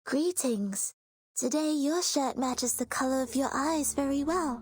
Greetings. Today your shirt matches the color of your eyes very well.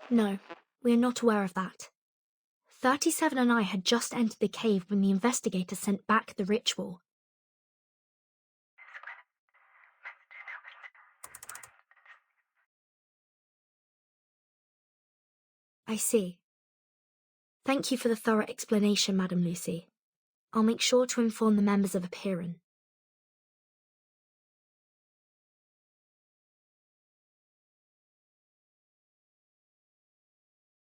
No, we are not aware of that. 37 and I had just entered the cave when the investigators sent back the ritual. I see. Thank you for the thorough explanation, Madam Lucy. I'll make sure to inform the members of Apiran.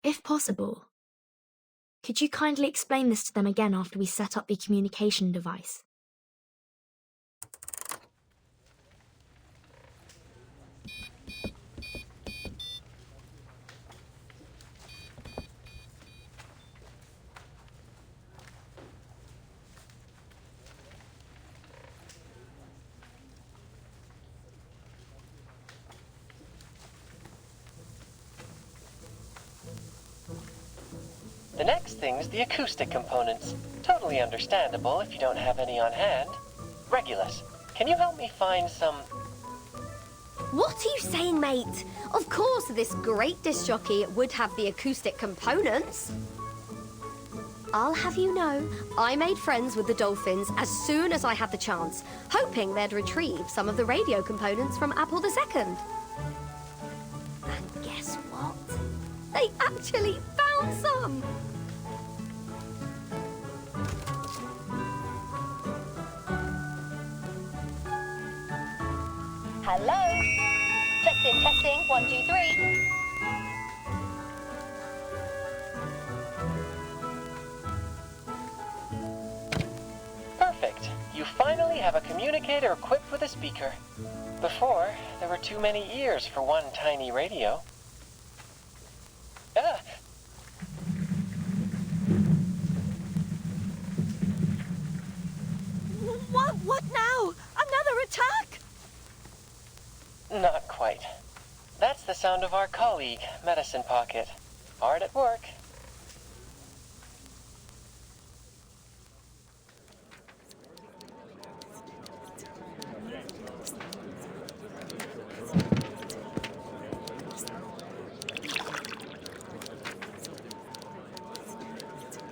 If possible, could you kindly explain this to them again after we set up the communication device? The next thing's the acoustic components. Totally understandable if you don't have any on hand. Regulus, can you help me find some... What are you saying, mate? Of course, this great disc jockey would have the acoustic components. I'll have you know, I made friends with the dolphins as soon as I had the chance, hoping they'd retrieve some of the radio components from Apple II. And guess what? They actually found some! Hello? Testing, 1, 2, 3. Perfect. You finally have a communicator equipped with a speaker. Before, there were too many ears for one tiny radio. Ah! What now? Another attack? Not quite. That's the sound of our colleague, Medicine Pocket. Hard at work.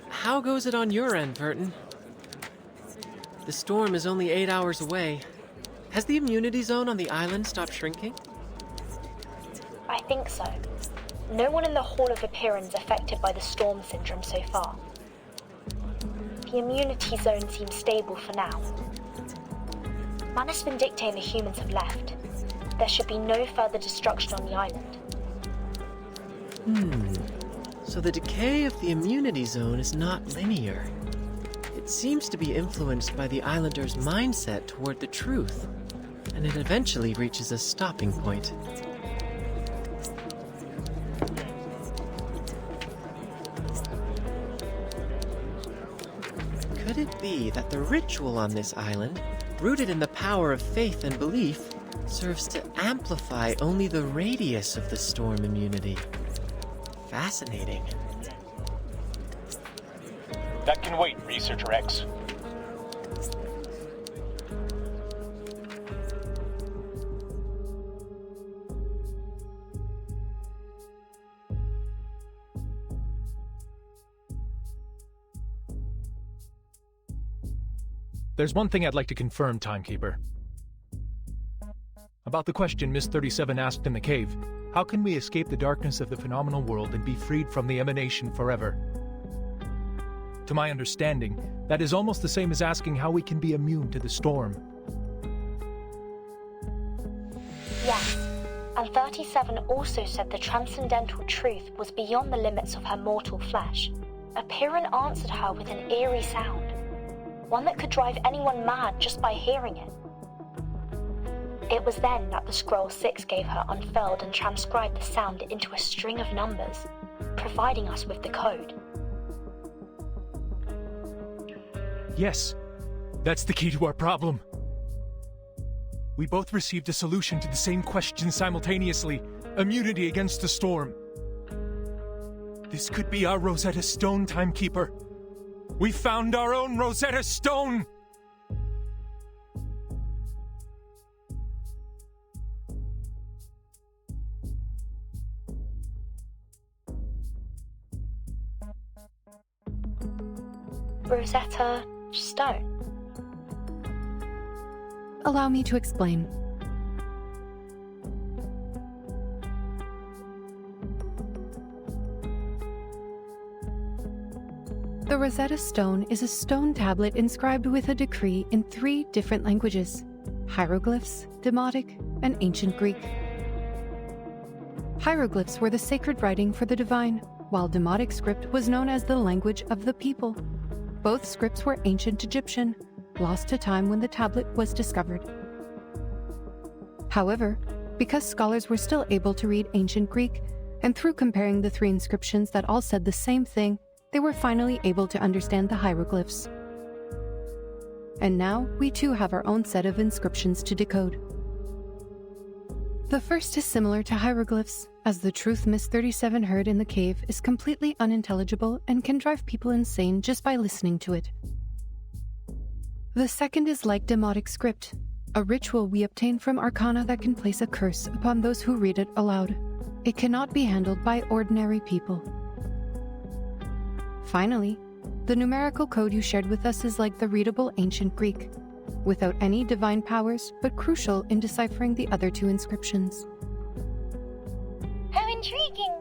How goes it on your end, Vertin? The storm is only 8 hours away. Has the immunity zone on the island stopped shrinking? I think so. No one in the Hall of Appearance affected by the storm syndrome so far. The immunity zone seems stable for now. Manus Vindictae and the humans have left. There should be no further destruction on the island. So the decay of the immunity zone is not linear. It seems to be influenced by the islanders' mindset toward the truth, and it eventually reaches a stopping point. Could it be that the ritual on this island, rooted in the power of faith and belief, serves to amplify only the radius of the storm immunity? Fascinating. That can wait, Researcher X. There's one thing I'd like to confirm, Timekeeper. About the question Miss 37 asked in the cave, how can we escape the darkness of the phenomenal world and be freed from the emanation forever? To my understanding, that is almost the same as asking how we can be immune to the storm. Yes, and 37 also said the transcendental truth was beyond the limits of her mortal flesh. Apiran answered her with an eerie sound, one that could drive anyone mad just by hearing it. It was then that the scroll 6 gave her unfurled and transcribed the sound into a string of numbers, providing us with the code. Yes, that's the key to our problem. We both received a solution to the same question simultaneously: immunity against the storm. This could be our Rosetta Stone, Timekeeper. We found our own Rosetta Stone! Rosetta Stone. Allow me to explain. The Rosetta Stone is a stone tablet inscribed with a decree in 3 different languages: hieroglyphs, Demotic, and Ancient Greek. Hieroglyphs were the sacred writing for the divine, while Demotic script was known as the language of the people. Both scripts were ancient Egyptian, lost to time when the tablet was discovered. However, because scholars were still able to read Ancient Greek, and through comparing the 3 inscriptions that all said the same thing, they were finally able to understand the hieroglyphs. And now, we too have our own set of inscriptions to decode. The first is similar to hieroglyphs, as the truth Miss 37 heard in the cave is completely unintelligible and can drive people insane just by listening to it. The second is like Demotic script, a ritual we obtain from Arcana that can place a curse upon those who read it aloud. It cannot be handled by ordinary people. Finally, the numerical code you shared with us is like the readable Ancient Greek, without any divine powers, but crucial in deciphering the other 2 inscriptions. How intriguing!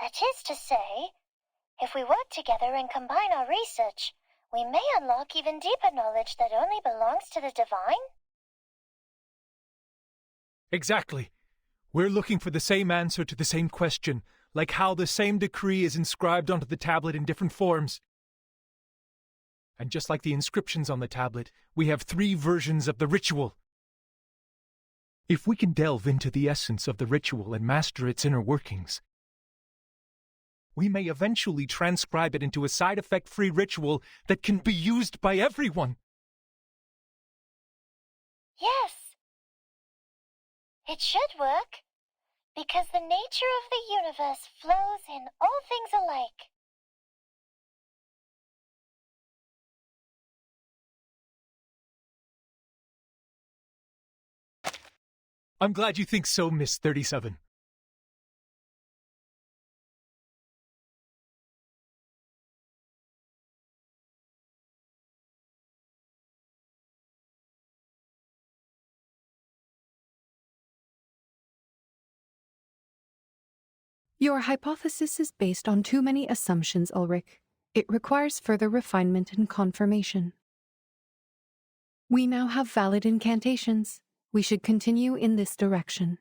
That is to say, if we work together and combine our research, we may unlock even deeper knowledge that only belongs to the divine? Exactly. We're looking for the same answer to the same question, like how the same decree is inscribed onto the tablet in different forms. And just like the inscriptions on the tablet, we have 3 versions of the ritual. If we can delve into the essence of the ritual and master its inner workings, we may eventually transcribe it into a side-effect-free ritual that can be used by everyone. Yes. It should work, because the nature of the universe flows in all things alike. I'm glad you think so, Miss 37. Your hypothesis is based on too many assumptions, Ulrich. It requires further refinement and confirmation. We now have valid incantations. We should continue in this direction.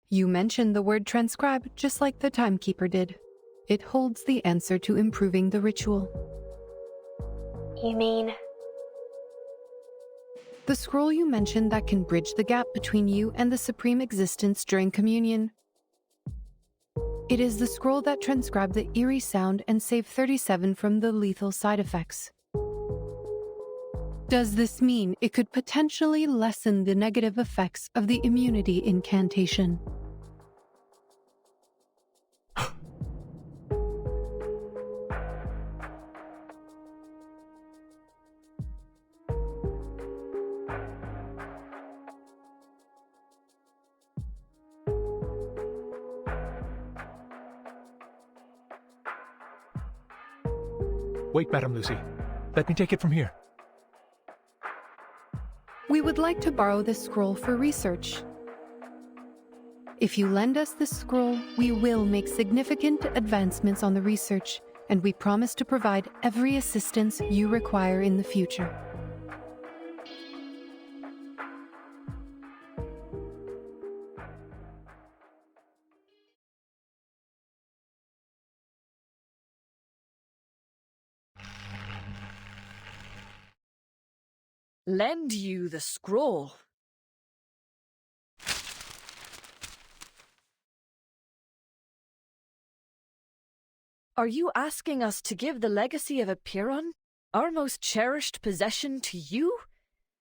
You mentioned the word transcribe just like the Timekeeper did. It holds the answer to improving the ritual. You mean? The scroll you mentioned that can bridge the gap between you and the Supreme Existence during communion. It is the scroll that transcribed the eerie sound and saved 37 from the lethal side effects. Does this mean it could potentially lessen the negative effects of the immunity incantation? Wait, Madam Lucy. Let me take it from here. We would like to borrow this scroll for research. If you lend us this scroll, we will make significant advancements on the research, and we promise to provide every assistance you require in the future. lend you the scroll. Are you asking us to give the legacy of Apiron, our most cherished possession, to you?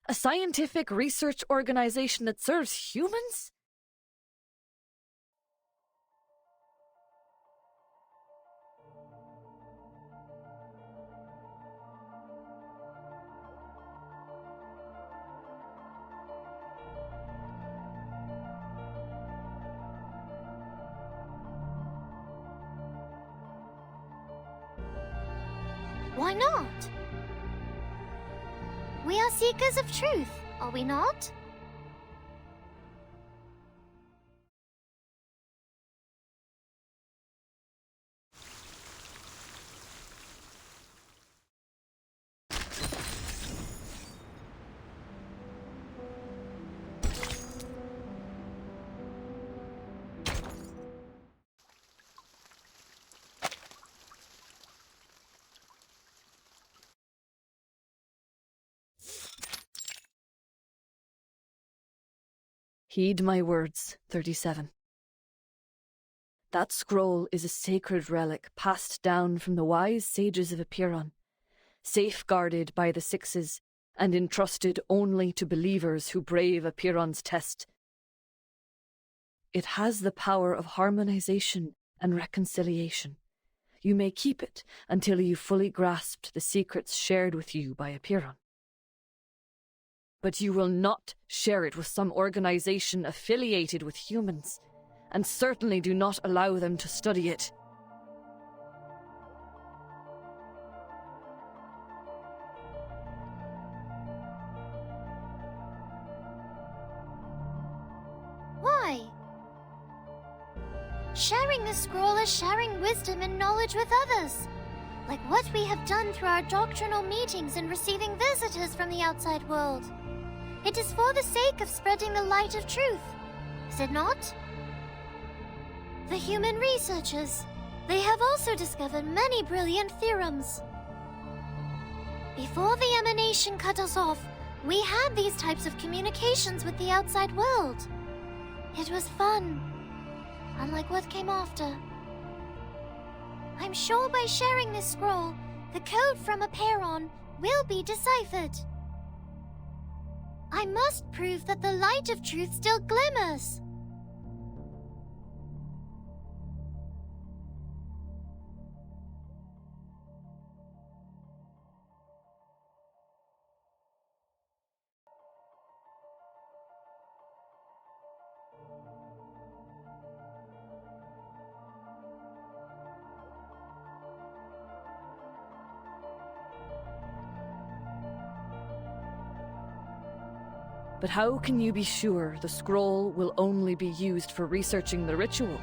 A scientific research organization that serves humans? Why not? We are seekers of truth, are we not? Heed my words, 37. That scroll is a sacred relic passed down from the wise sages of Apiron, safeguarded by the Sixes and entrusted only to believers who brave Apiron's test. It has the power of harmonization and reconciliation. You may keep it until you fully grasped the secrets shared with you by Apiron. But you will not share it with some organization affiliated with humans, and certainly do not allow them to study it. Why? Sharing the scroll is sharing wisdom and knowledge with others, like what we have done through our doctrinal meetings and receiving visitors from the outside world. It is for the sake of spreading the light of truth, is it not? The human researchers, they have also discovered many brilliant theorems. Before the emanation cut us off, we had these types of communications with the outside world. It was fun, unlike what came after. I'm sure by sharing this scroll, the code from Apiron will be deciphered. I must prove that the light of truth still glimmers. But how can you be sure the scroll will only be used for researching the ritual?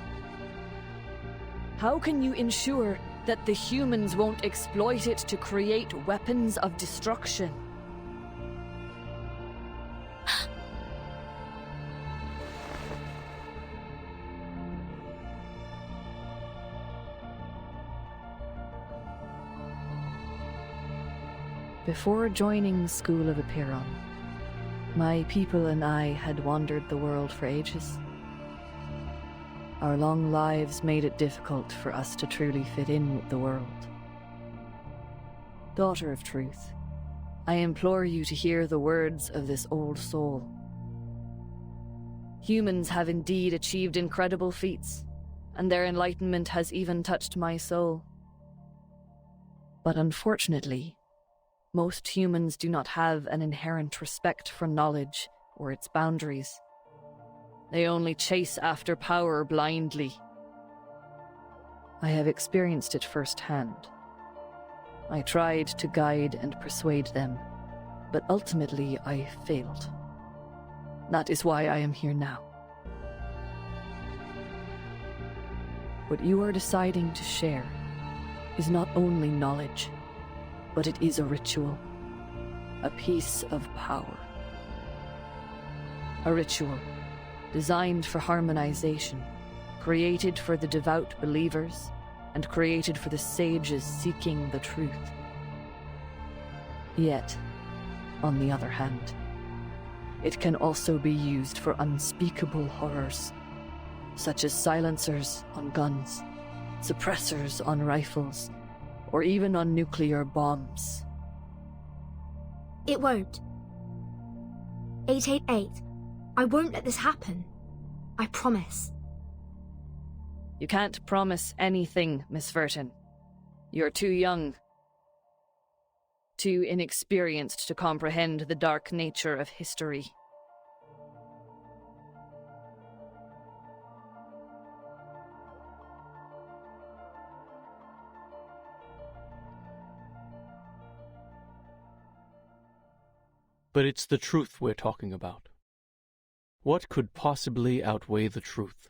How can you ensure that the humans won't exploit it to create weapons of destruction? Before joining School of Apiron, my people and I had wandered the world for ages. Our long lives made it difficult for us to truly fit in with the world. Daughter of Truth, I implore you to hear the words of this old soul. Humans have indeed achieved incredible feats, and their enlightenment has even touched my soul. But unfortunately, most humans do not have an inherent respect for knowledge or its boundaries. They only chase after power blindly. I have experienced it firsthand. I tried to guide and persuade them, but ultimately I failed. That is why I am here now. What you are deciding to share is not only knowledge, but it is a ritual, a piece of power. A ritual designed for harmonization, created for the devout believers, and created for the sages seeking the truth. Yet, on the other hand. It can also be used for unspeakable horrors, such as silencers on guns, suppressors on rifles, or even on nuclear bombs. It won't. 888, I won't let this happen. I promise. You can't promise anything, Miss Verton. You're too young, too inexperienced to comprehend the dark nature of history. But it's the truth we're talking about. What could possibly outweigh the truth?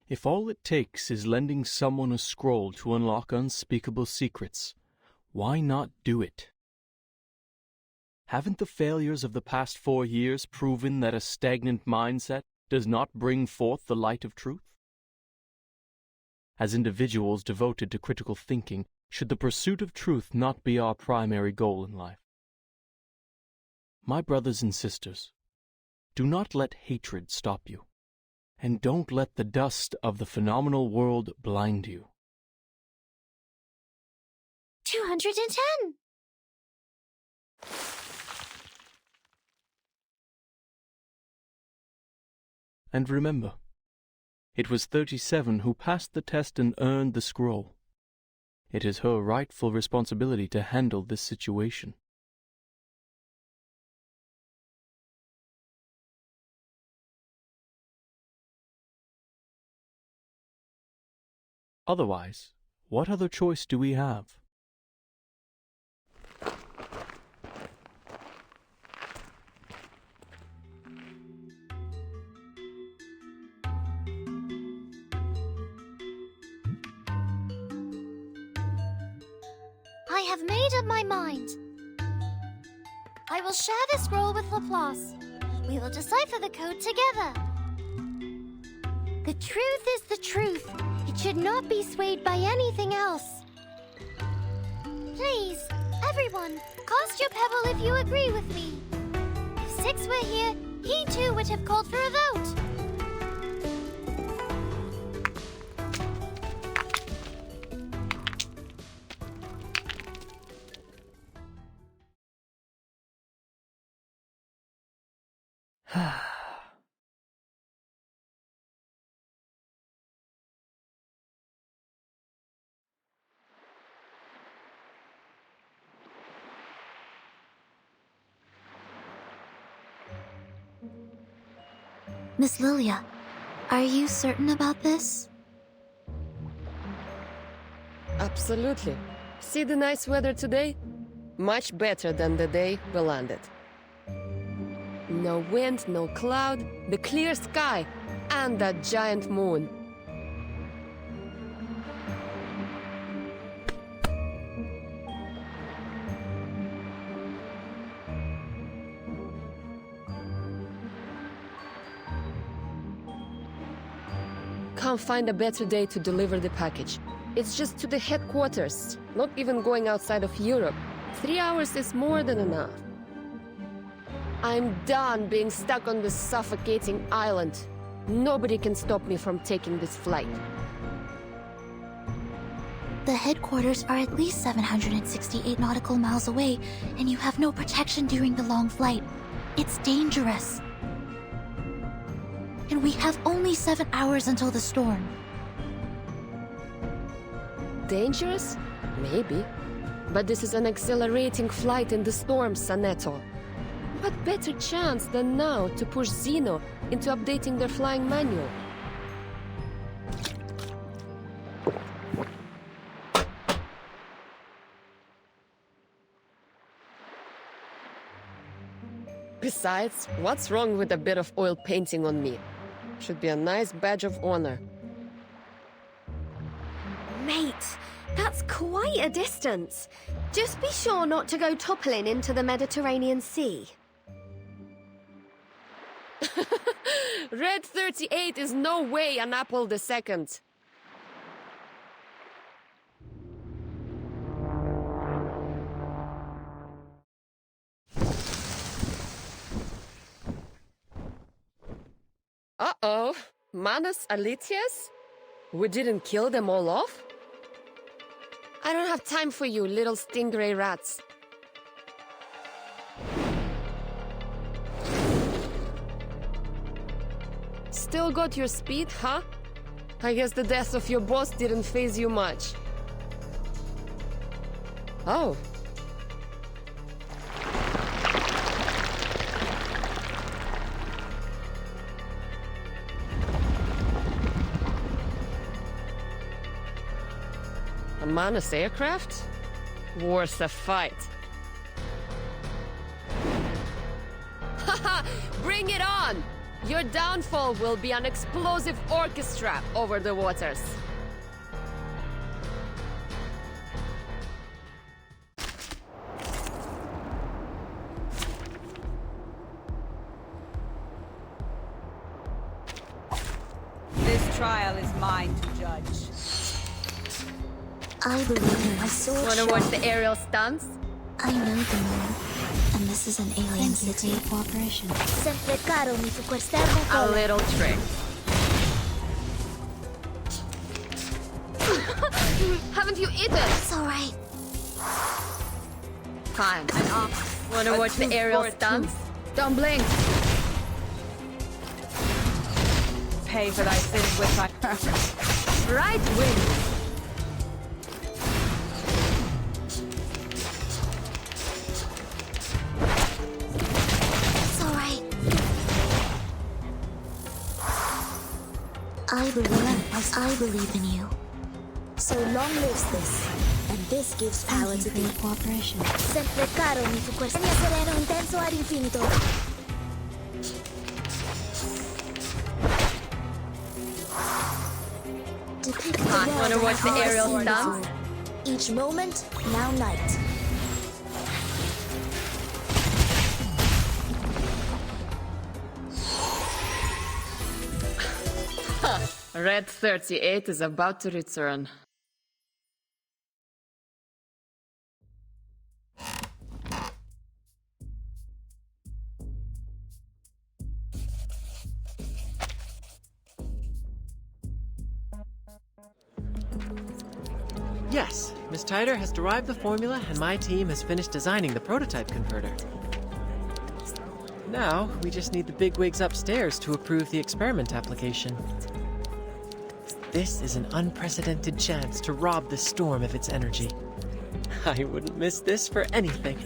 If all it takes is lending someone a scroll to unlock unspeakable secrets, why not do it? Haven't the failures of the past 4 years proven that a stagnant mindset does not bring forth the light of truth? As individuals devoted to critical thinking, should the pursuit of truth not be our primary goal in life? My brothers and sisters, do not let hatred stop you, and don't let the dust of the phenomenal world blind you. 210! And remember, it was 37 who passed the test and earned the scroll. It is her rightful responsibility to handle this situation. Otherwise, what other choice do we have? I have made up my mind. I will share the scroll with Laplace. We will decipher the code together. The truth is the truth. It should not be swayed by anything else. Please, everyone, cast your pebble if you agree with me. If Six were here, he too would have called for a vote. Miss Lilia, are you certain about this? Absolutely. See the nice weather today? Much better than the day we landed. No wind, no cloud, the clear sky, and that giant moon. Can't find a better day to deliver the package. It's just to the headquarters, not even going outside of Europe. 3 hours is more than enough. I'm done being stuck on this suffocating island. Nobody can stop me from taking this flight. The headquarters are at least 768 nautical miles away, and you have no protection during the long flight. It's dangerous. And we have only 7 hours until the storm. Dangerous? Maybe. But this is an accelerating flight in the storm, Saneto. What better chance than now to push Xeno into updating their flying manual? Besides, what's wrong with a bit of oil painting on me? Should be a nice badge of honor. Mate, that's quite a distance. Just be sure not to go toppling into the Mediterranean Sea. Red 38 is no way an Apple II. Uh-oh. Manus Alitius? We didn't kill them all off? I don't have time for you, little stingray rats. Still got your speed, huh? I guess the death of your boss didn't faze you much. Oh. A Manus aircraft? Worth a fight. Haha! Bring it on! Your downfall will be an explosive orchestra over the waters. This trial is mine to judge. I believe in my sword. Wanna watch the aerial stunts? I know the moon, and this is an alien city. Cooperation. Sempre caro mi fu quest'ermo A little trick. Haven't you eaten? It's alright. Fine. Wanna watch the aerial stunts? Don't blink. Pay for thy sins with thy... Right wing. It's alright. I believe in you. So long lives this, and this gives power to the cooperation. Sempre caro mi fu quest'ermo sereno intenso ad infinito. Depict the world Wanna watch the as aerial seen stunts? before. Each moment, now night. Red 38 is about to return. Yes, Miss Tyder has derived the formula and my team has finished designing the prototype converter. Now, we just need the bigwigs upstairs to approve the experiment application. This is an unprecedented chance to rob the storm of its energy. I wouldn't miss this for anything.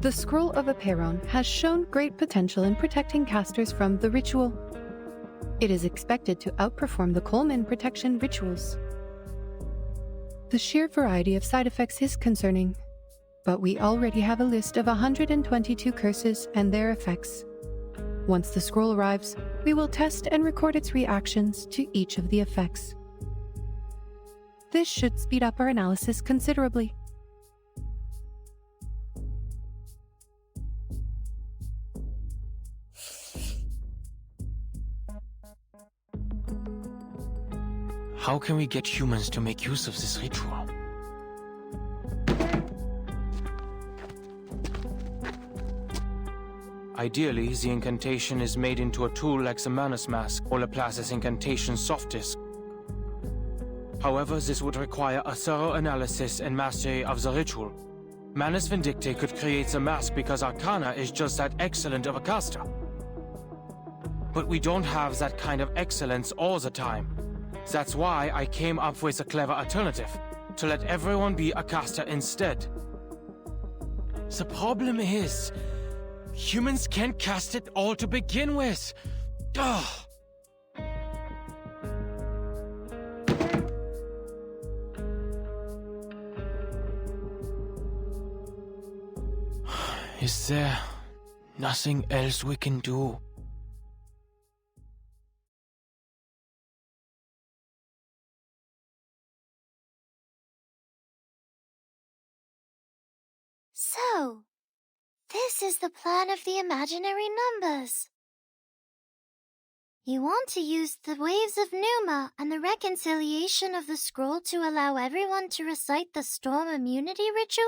The Scroll of Aperon has shown great potential in protecting casters from the ritual. It is expected to outperform the Coleman protection rituals. The sheer variety of side effects is concerning, but we already have a list of 122 curses and their effects. Once the scroll arrives, we will test and record its reactions to each of the effects. This should speed up our analysis considerably. How can we get humans to make use of this ritual? Ideally, the incantation is made into a tool like the Manus Mask or Laplace's incantation soft disk. However, this would require a thorough analysis and mastery of the ritual. Manus Vindicte could create the mask because Arcana is just that excellent of a caster. But we don't have that kind of excellence all the time. That's why I came up with a clever alternative, to let everyone be a caster instead. The problem is, humans can't cast it all to begin with. Ugh. Is there nothing else we can do? This is the plan of the imaginary numbers. You want to use the waves of Numa and the reconciliation of the scroll to allow everyone to recite the storm immunity ritual?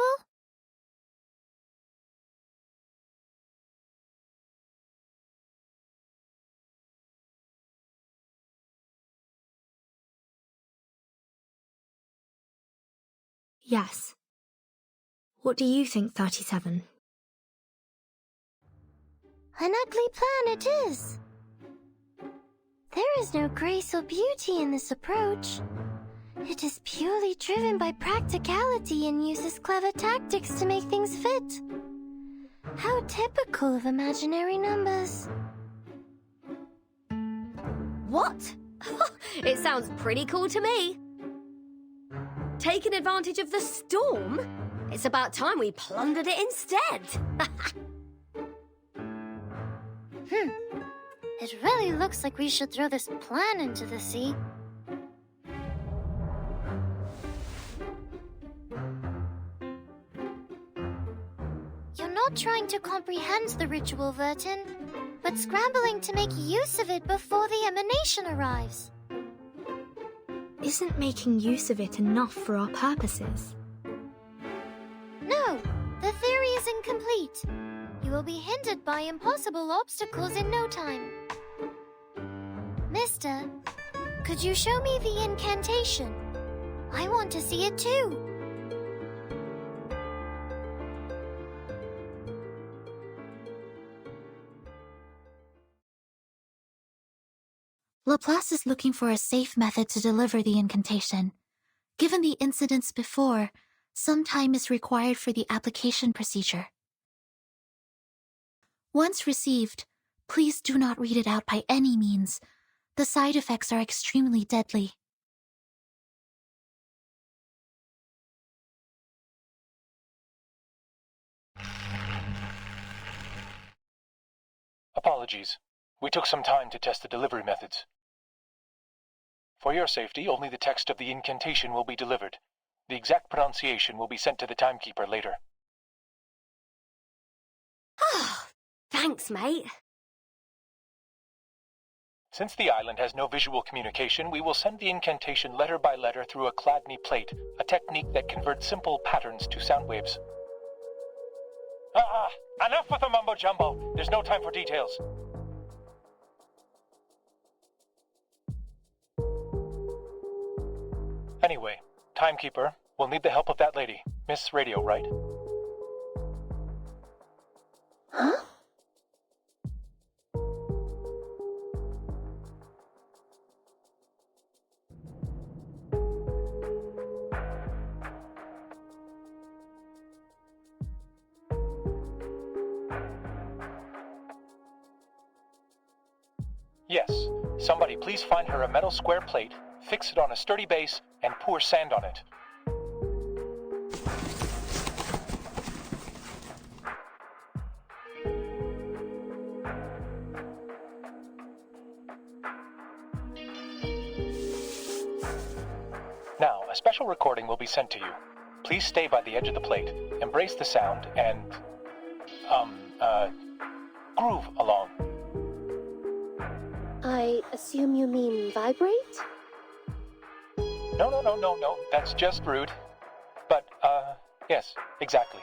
Yes. What do you think, 37? An ugly plan it is. There is no grace or beauty in this approach. It is purely driven by practicality and uses clever tactics to make things fit. How typical of imaginary numbers. What? It sounds pretty cool to me. Taking advantage of the storm? It's about time we plundered it instead. It really looks like we should throw this plan into the sea. You're not trying to comprehend the ritual, Vertin, but scrambling to make use of it before the emanation arrives. Isn't making use of it enough for our purposes? No, the theory is incomplete. You will be hindered by impossible obstacles in no time. Mister, could you show me the incantation? I want to see it too. Laplace is looking for a safe method to deliver the incantation. Given the incidents before, some time is required for the application procedure. Once received, please do not read it out by any means. The side effects are extremely deadly. Apologies. We took some time to test the delivery methods. For your safety, only the text of the incantation will be delivered. The exact pronunciation will be sent to the timekeeper later. Thanks, mate. Since the island has no visual communication, we will send the incantation letter by letter through a Chladni plate, a technique that converts simple patterns to sound waves. Enough with the mumbo-jumbo. There's no time for details. Anyway, timekeeper, we'll need the help of that lady. Miss Radio, right? Huh? Yes. Somebody please find her a metal square plate, fix it on a sturdy base, and pour sand on it. Now, a special recording will be sent to you. Please stay by the edge of the plate, embrace the sound, and, groove along. I assume you mean vibrate? No, that's just rude. But, yes, exactly.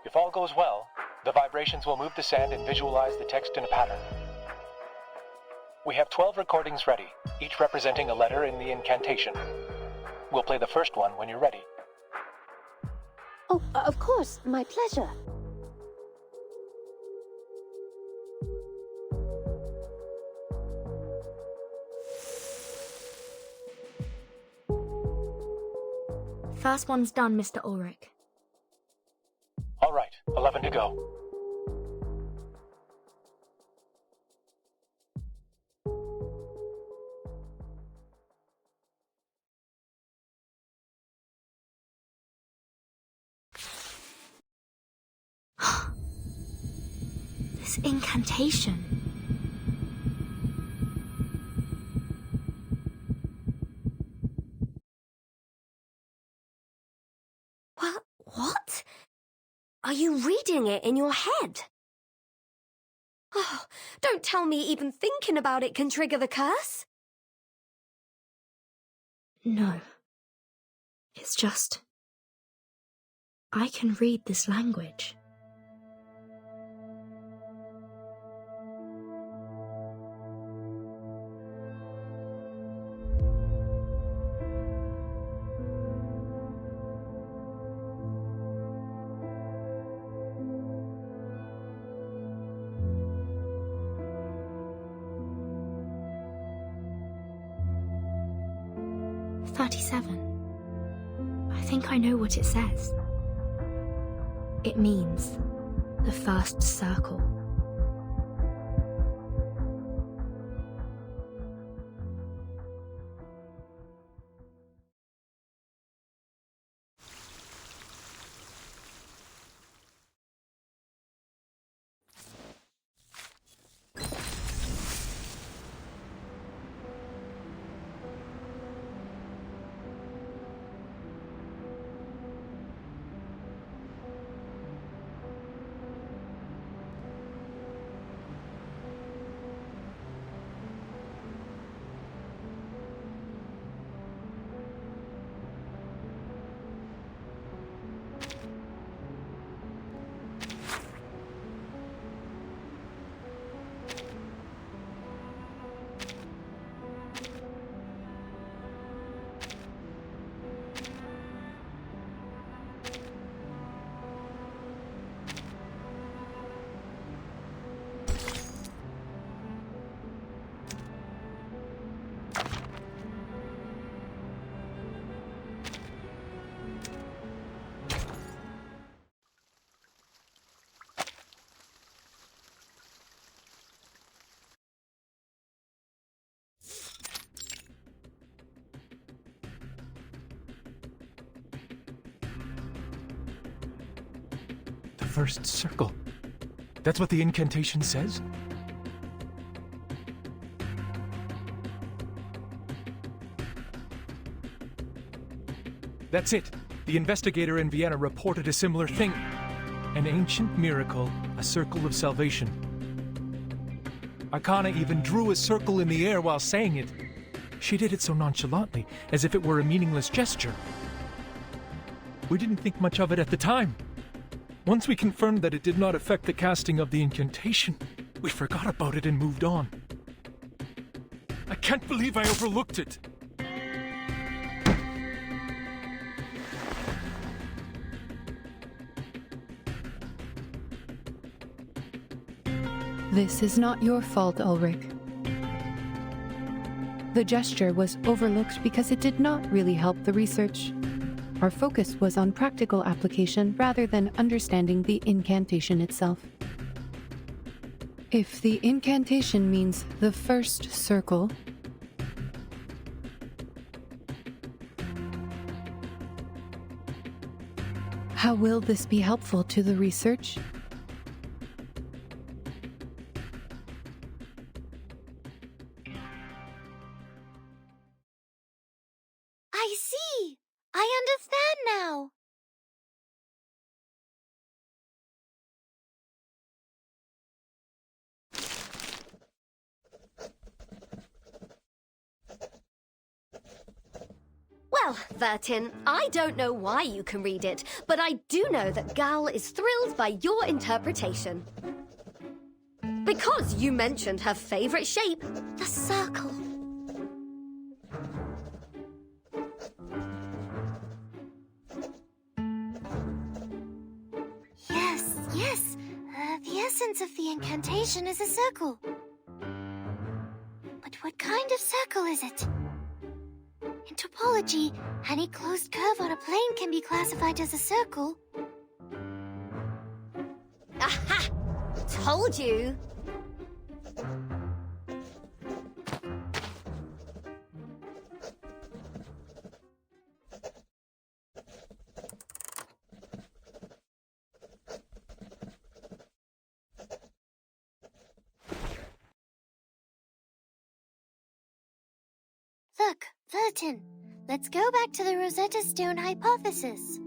If all goes well, the vibrations will move the sand and visualize the text in a pattern. We have 12 recordings ready, each representing a letter in the incantation. We'll play the first one when you're ready. Oh, of course, my pleasure. First one's done, Mr. Ulrich. All right, 11 to go. This incantation. What? Are you reading it in your head? Oh, don't tell me even thinking about it can trigger the curse. No. It's just... I can read this language. I think I know what it says. It means the first circle. First circle. That's what the incantation says? That's it. The investigator in Vienna reported a similar thing. An ancient miracle, a circle of salvation. Akana even drew a circle in the air while saying it. She did it so nonchalantly, as if it were a meaningless gesture. We didn't think much of it at the time. Once we confirmed that it did not affect the casting of the incantation, we forgot about it and moved on. I can't believe I overlooked it. This is not your fault, Ulrich. The gesture was overlooked because it did not really help the research. Our focus was on practical application rather than understanding the incantation itself. If the incantation means the first circle, how will this be helpful to the research? I see! I understand now! Well, Vertin, I don't know why you can read it, but I do know that Gal is thrilled by your interpretation. Because you mentioned her favorite shape, the circle. Yes. The essence of the incantation is a circle. But what kind of circle is it? In topology, any closed curve on a plane can be classified as a circle. Aha! Told you! Look, Vertin, let's go back to the Rosetta Stone hypothesis.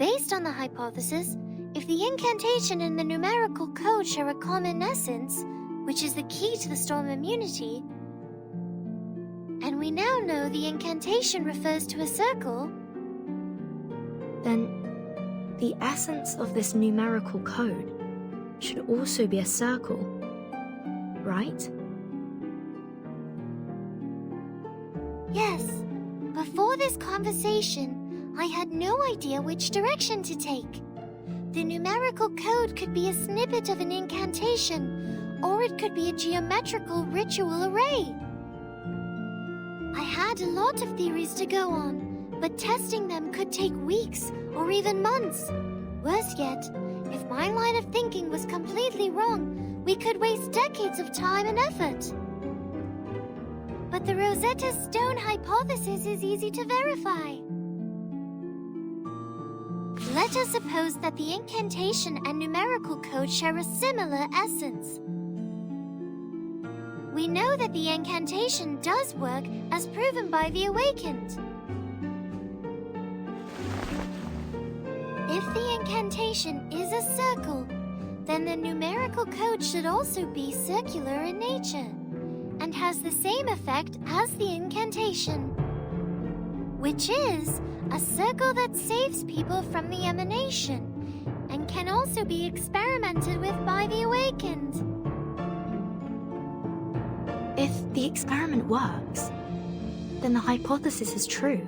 Based on the hypothesis, if the incantation and the numerical code share a common essence, which is the key to the storm immunity, and we now know the incantation refers to a circle, then the essence of this numerical code should also be a circle, right? Yes. Before this conversation, I had no idea which direction to take. The numerical code could be a snippet of an incantation, or it could be a geometrical ritual array. I had a lot of theories to go on, but testing them could take weeks or even months. Worse yet, if my line of thinking was completely wrong, we could waste decades of time and effort. But the Rosetta Stone hypothesis is easy to verify. Let us suppose that the incantation and numerical code share a similar essence. We know that the incantation does work, as proven by the Awakened. If the incantation is a circle, then the numerical code should also be circular in nature, and has the same effect as the incantation, which is a circle that saves people from the emanation, and can also be experimented with by the Awakened. If the experiment works, then the hypothesis is true,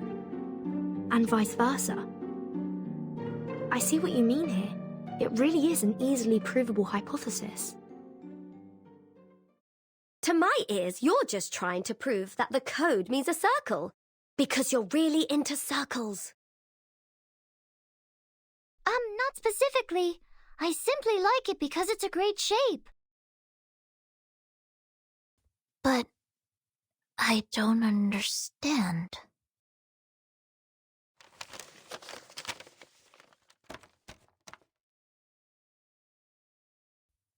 and vice versa. I see what you mean here. It really is an easily provable hypothesis. To my ears, you're just trying to prove that the code means a circle, because you're really into circles. Not specifically. I simply like it because it's a great shape. But I don't understand.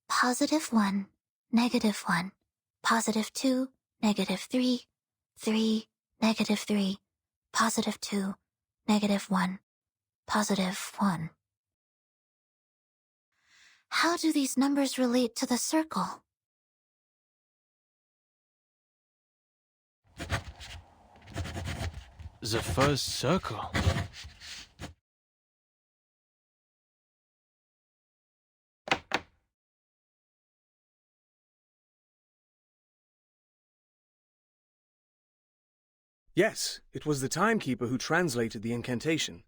+1, -1, +2, -3, 3, -3, +2, -1, +1. How do these numbers relate to the circle? The first circle. Yes, it was the timekeeper who translated the incantation.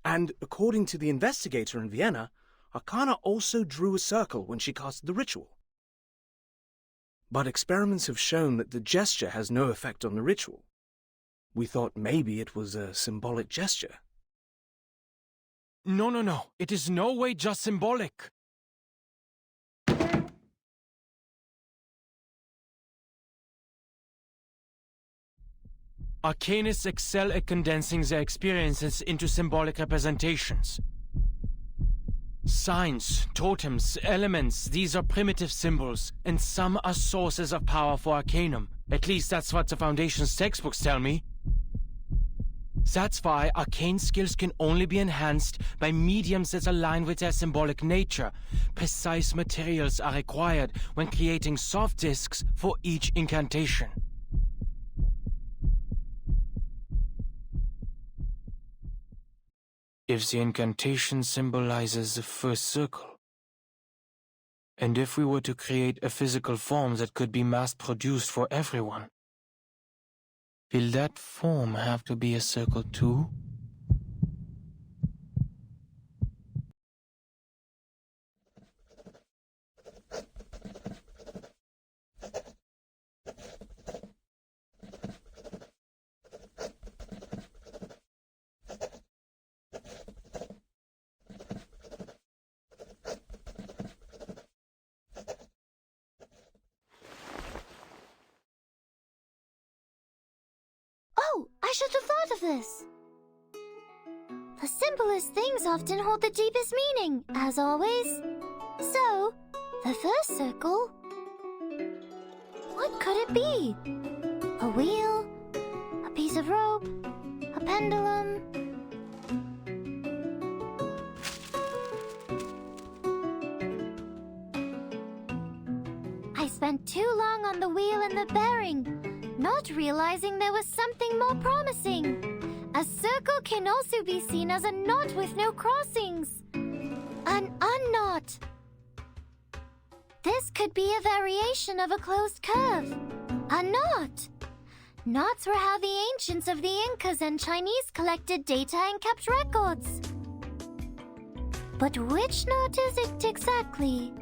And according to the investigator in Vienna, Arcana also drew a circle when she cast the ritual. But experiments have shown that the gesture has no effect on the ritual. We thought maybe it was a symbolic gesture. No. It is no way just symbolic. Arcanists excel at condensing their experiences into symbolic representations. Signs, totems, elements, these are primitive symbols, and some are sources of power for Arcanum. At least that's what the Foundation's textbooks tell me. That's why arcane skills can only be enhanced by mediums that align with their symbolic nature. Precise materials are required when creating soft discs for each incantation. If the incantation symbolizes the first circle, and if we were to create a physical form that could be mass-produced for everyone, will that form have to be a circle too? Oh, I should have thought of this. The simplest things often hold the deepest meaning, as always. So, the first circle... What could it be? A wheel? A piece of rope? A pendulum? spent too long on the wheel and the bearing, not realizing there was something more promising. A circle can also be seen as a knot with no crossings. An unknot. This could be a variation of a closed curve. A knot. Knots were how the ancients of the Incas and Chinese collected data and kept records. But which knot is it exactly?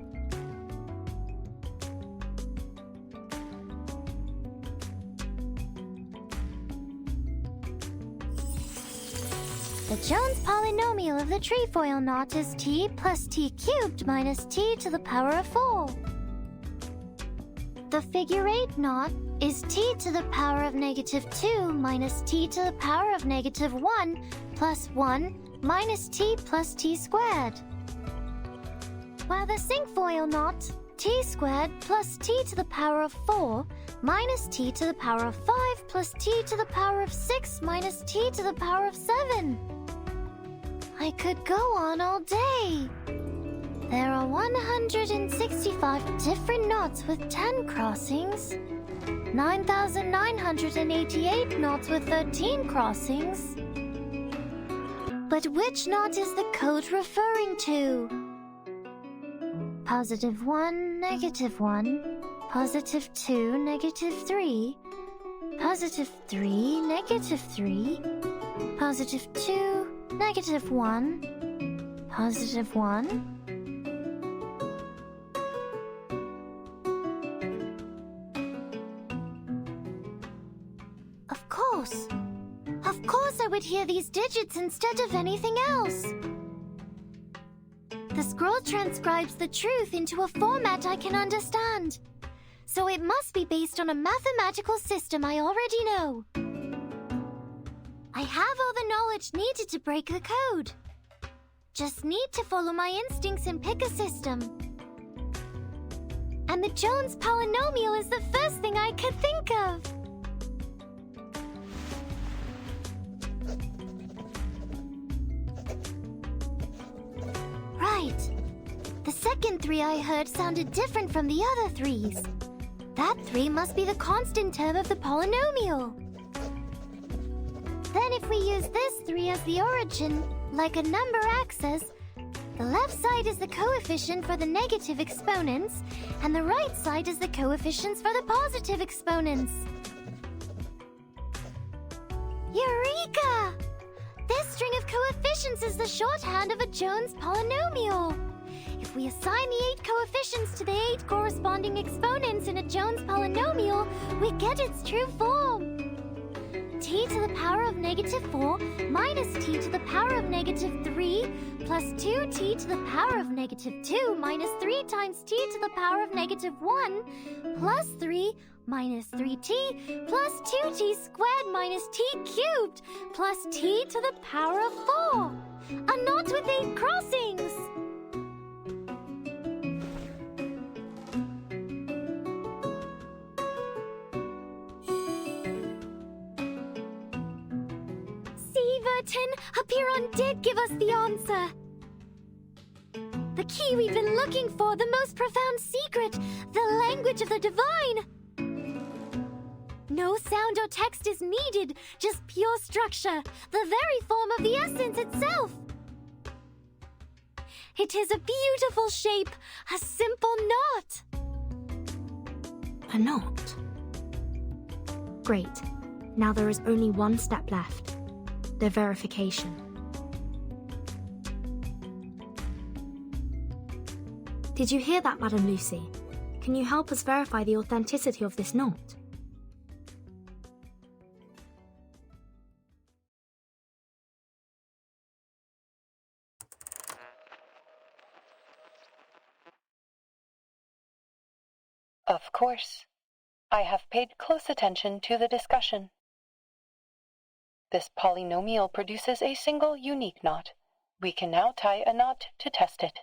The Jones polynomial of the trefoil knot is t plus t cubed minus t to the power of 4. The figure 8 knot is t to the power of -2 minus t to the power of -1 plus 1 minus t plus t squared. While the cinquefoil knot, t squared plus t to the power of 4 minus t to the power of 5 plus t to the power of 6 minus t to the power of 7. I could go on all day. There are 165 different knots with 10 crossings, 9,988 knots with 13 crossings. But which knot is the code referring to? +1, -1, +2, -3, +3, -3, +2, -1, +1. Of course I would hear these digits instead of anything else. The scroll transcribes the truth into a format I can understand. So it must be based on a mathematical system I already know. I have all the knowledge needed to break the code. Just need to follow my instincts and pick a system. And the Jones polynomial is the first thing I could think of. Right. The second 3 I heard sounded different from the other 3s. That 3 must be the constant term of the polynomial. Then if we use this 3 as the origin, like a number axis, the left side is the coefficient for the negative exponents, and the right side is the coefficients for the positive exponents. Eureka! This string of coefficients is the shorthand of a Jones polynomial. If we assign the 8 coefficients to the 8 corresponding exponents in a Jones polynomial, we get its true form. T to the power of -4 minus t to the power of -3 plus 2t to the power of -2 minus 3 times t to the power of -1 plus 3 minus 3t plus 2t squared minus t cubed plus t to the power of 4. A knot with 8 crossings! Apiron did give us the answer. The key we've been looking for, the most profound secret, the language of the divine. No sound or text is needed, just pure structure, the very form of the essence itself. It is a beautiful shape, a simple knot. A knot? Great. Now there is only one step left. The verification. Did you hear that, Madam Lucy? Can you help us verify the authenticity of this knot? Of course. I have paid close attention to the discussion. This polynomial produces a single unique knot. We can now tie a knot to test it.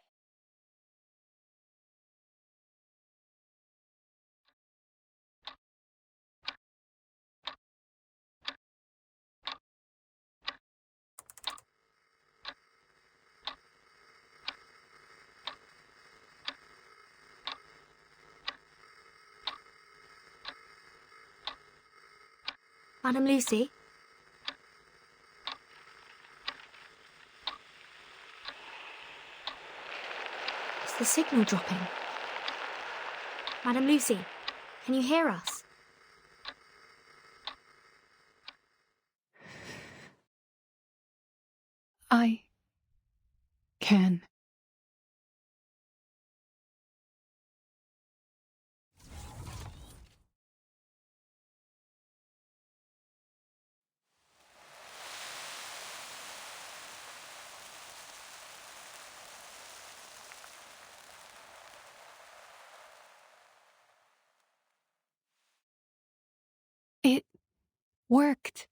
Madam Lucy? Is the signal dropping? Madam Lucy, can you hear us? I can. It worked.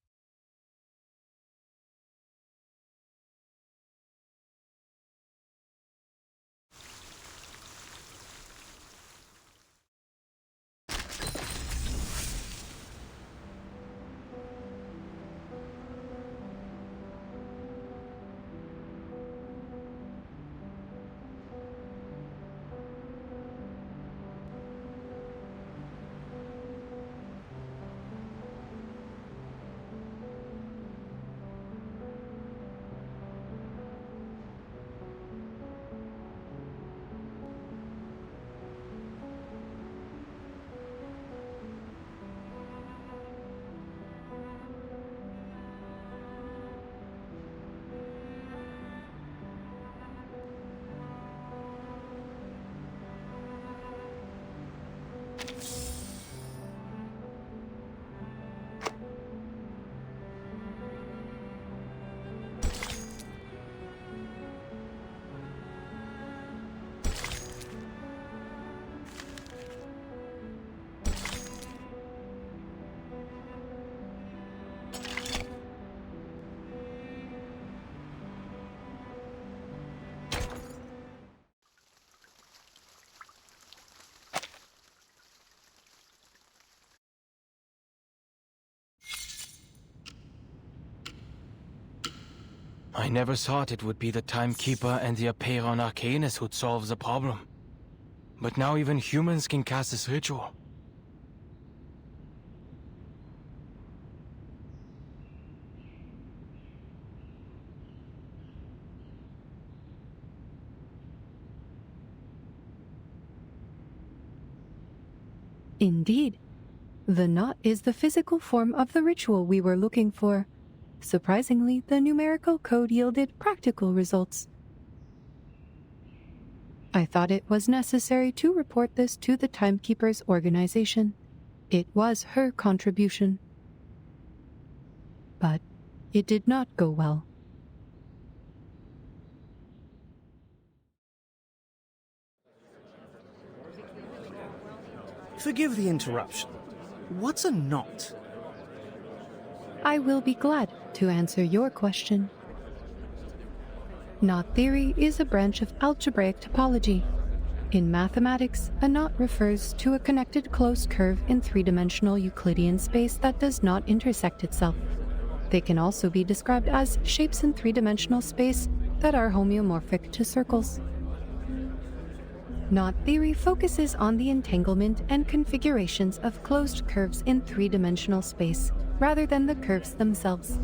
I never thought it would be the Timekeeper and the Aperon Arcanus who'd solve the problem. But now even humans can cast this ritual. Indeed. The knot is the physical form of the ritual we were looking for. Surprisingly, the numerical code yielded practical results. I thought it was necessary to report this to the Timekeeper's organization. It was her contribution. But it did not go well. Forgive the interruption. What's a knot? I will be glad to answer your question. Knot theory is a branch of algebraic topology. In mathematics, a knot refers to a connected closed curve in three-dimensional Euclidean space that does not intersect itself. They can also be described as shapes in three-dimensional space that are homeomorphic to circles. Knot theory focuses on the entanglement and configurations of closed curves in three-dimensional space, rather than the curves themselves.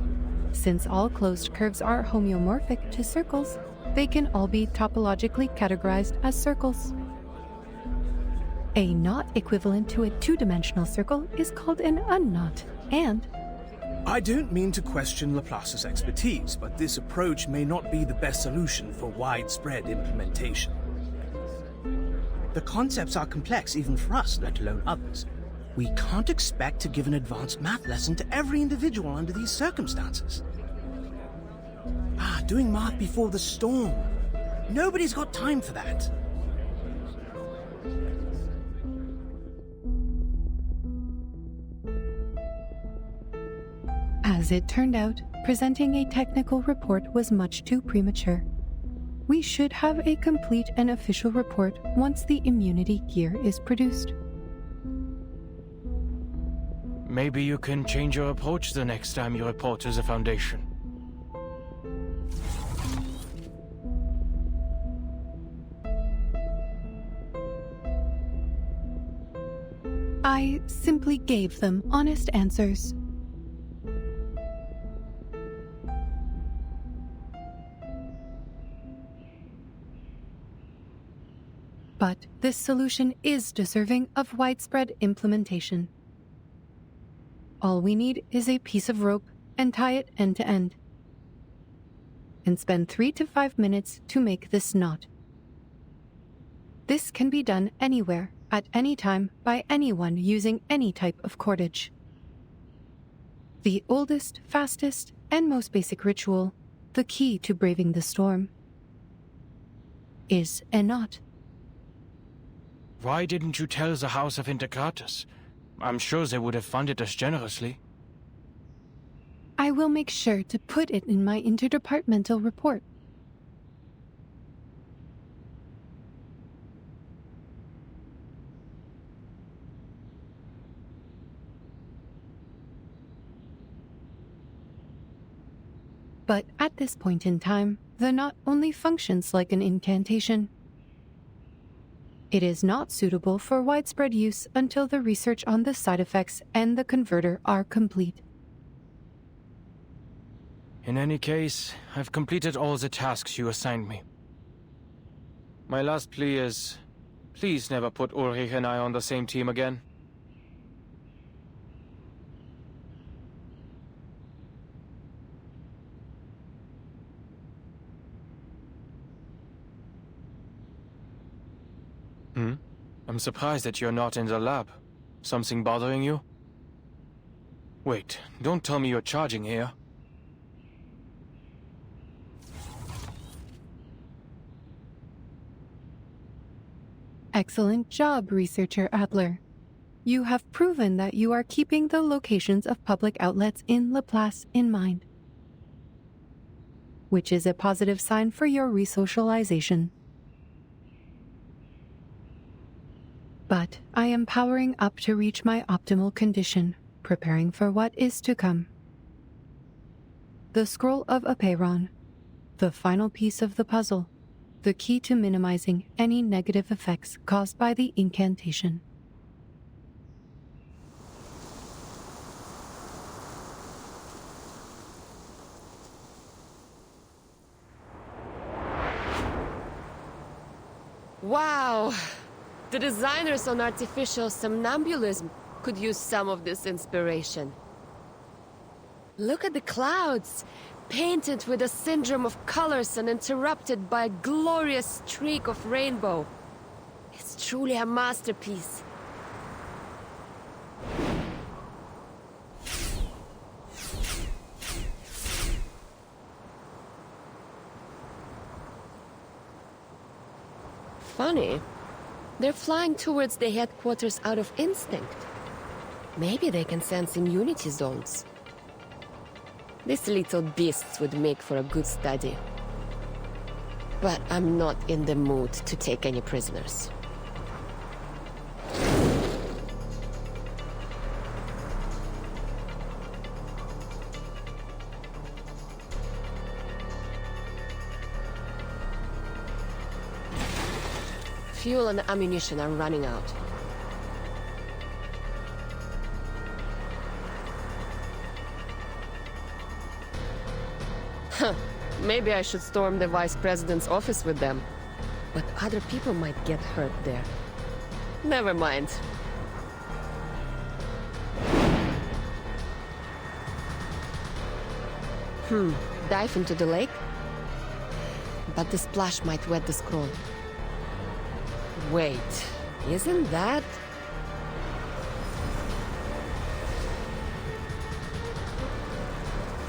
Since all closed curves are homeomorphic to circles, they can all be topologically categorized as circles. A knot equivalent to a two-dimensional circle is called an unknot, and... I don't mean to question Laplace's expertise, but this approach may not be the best solution for widespread implementation. The concepts are complex even for us, let alone others. We can't expect to give an advanced math lesson to every individual under these circumstances. Doing math before the storm. Nobody's got time for that. As it turned out, presenting a technical report was much too premature. We should have a complete and official report once the immunity gear is produced. Maybe you can change your approach the next time you report to the Foundation. I simply gave them honest answers. But this solution is deserving of widespread implementation. All we need is a piece of rope and tie it end to end. And spend 3 to 5 minutes to make this knot. This can be done anywhere, at any time, by anyone using any type of cordage. The oldest, fastest, and most basic ritual, the key to braving the storm, is a knot. Why didn't you tell the House of Integratus? I'm sure they would have funded us generously. I will make sure to put it in my interdepartmental report. But at this point in time, the knot only functions like an incantation. It is not suitable for widespread use until the research on the side effects and the converter are complete. In any case, I've completed all the tasks you assigned me. My last plea is, please never put Ulrich and I on the same team again. I'm surprised that you're not in the lab. Something bothering you? Wait, don't tell me you're charging here. Excellent job, Researcher Adler. You have proven that you are keeping the locations of public outlets in Laplace in mind, which is a positive sign for your resocialization. But I am powering up to reach my optimal condition, preparing for what is to come. The Scroll of Apeiron, the final piece of the puzzle, the key to minimizing any negative effects caused by the incantation. Wow! The designers on artificial somnambulism could use some of this inspiration. Look at the clouds, painted with a syndrome of colors and interrupted by a glorious streak of rainbow. It's truly a masterpiece. Funny. They're flying towards the headquarters out of instinct. Maybe they can sense immunity zones. These little beasts would make for a good study. But I'm not in the mood to take any prisoners. Fuel and ammunition are running out. Huh. Maybe I should storm the Vice President's office with them. But other people might get hurt there. Never mind. Dive into the lake? But the splash might wet the scroll. Wait, isn't that...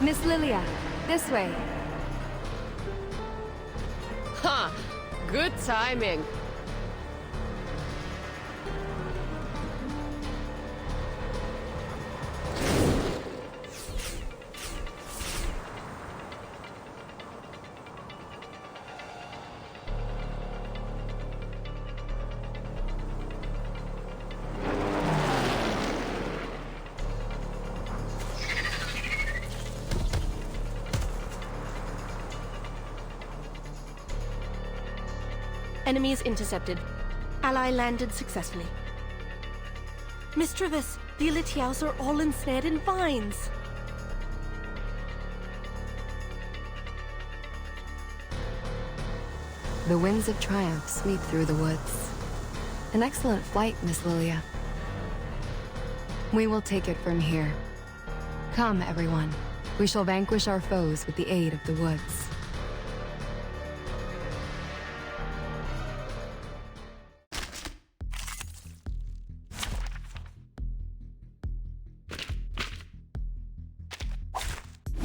Miss Lilia, this way. Ha! Good timing. Enemies intercepted. Ally landed successfully. Miss Travis, the Elitiaus are all ensnared in vines. The winds of triumph sweep through the woods. An excellent flight, Miss Lilia. We will take it from here. Come, everyone. We shall vanquish our foes with the aid of the woods.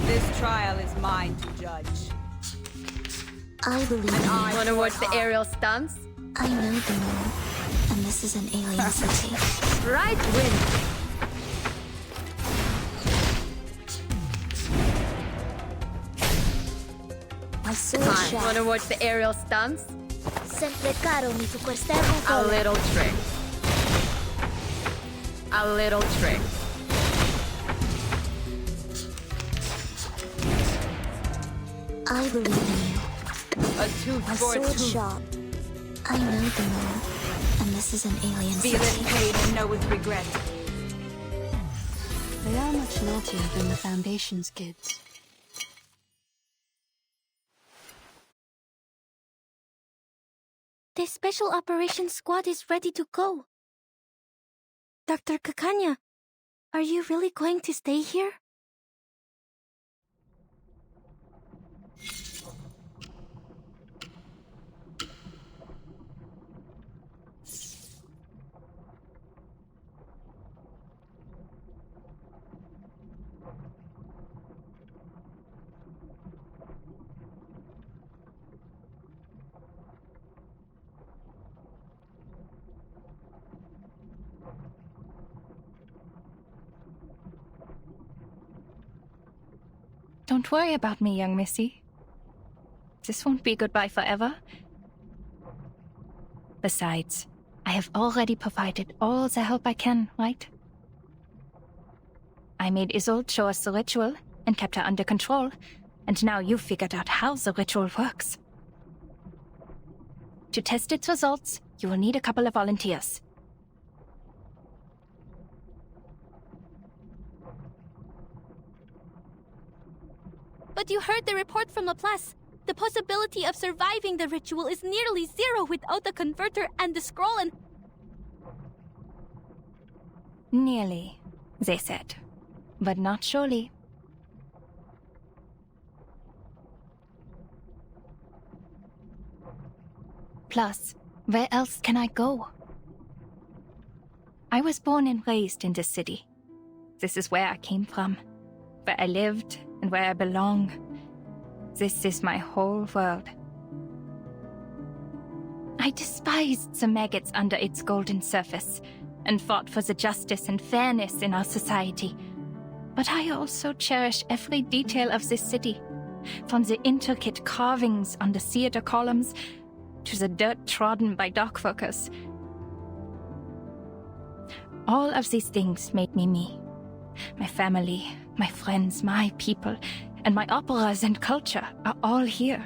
This trial is mine to judge. I believe in you. Wanna watch the aerial stunts? I know the moon, and this is an alien city. Right win. My sword shot. Wanna watch the aerial stunts? Sempre caro mi tu quest'erbo A cola. little trick. A little trick. I believe in you. A tooth My for a sword tooth. shot. I know the moon, and this is an alien Feel city. in pain and know with regret. They are much naughtier than the Foundation's kids. The Special Operations Squad is ready to go. Dr. Kakanya, are you really going to stay here? Don't worry about me, young missy. This won't be goodbye forever. Besides, I have already provided all the help I can, right? I made Isolde show us the ritual and kept her under control, and now you've figured out how the ritual works. To test its results, you will need a couple of volunteers. But you heard the report from Laplace. The possibility of surviving the ritual is nearly zero without the converter and the scroll and... Nearly, they said. But not surely. Plus, where else can I go? I was born and raised in this city. This is where I came from, where I lived and where I belong. This is my whole world. I despised the maggots under its golden surface and fought for the justice and fairness in our society. But I also cherish every detail of this city, from the intricate carvings on the theater columns to the dirt trodden by dock workers. All of these things made me me. My family, my friends, my people, and my operas and culture are all here.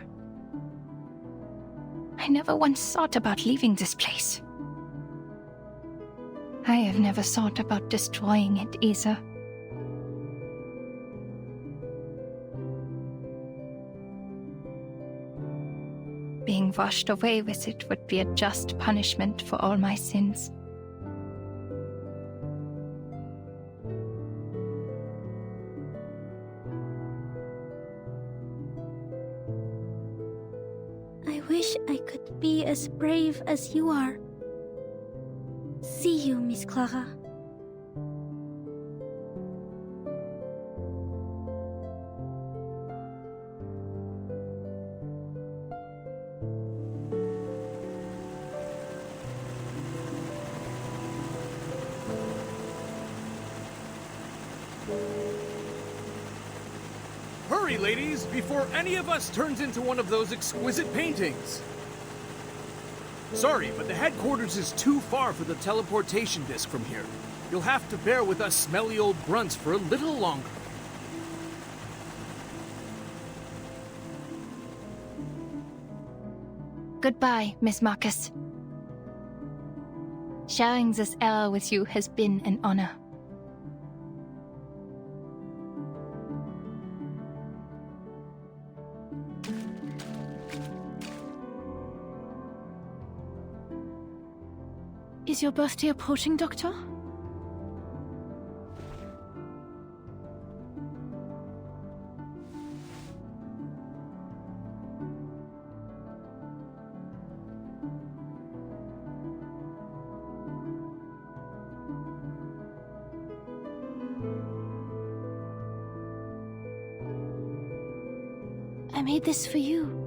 I never once thought about leaving this place. I have never thought about destroying it either. Being washed away with it would be a just punishment for all my sins. I wish I could be as brave as you are. See you, Miss Clara. Hurry, ladies, before any of us turns into one of those exquisite paintings! Sorry, but the headquarters is too far for the teleportation disc from here. You'll have to bear with us smelly old grunts for a little longer. Goodbye, Miss Marcus. Sharing this era with you has been an honor. Is your birthday approaching, Doctor? I made this for you.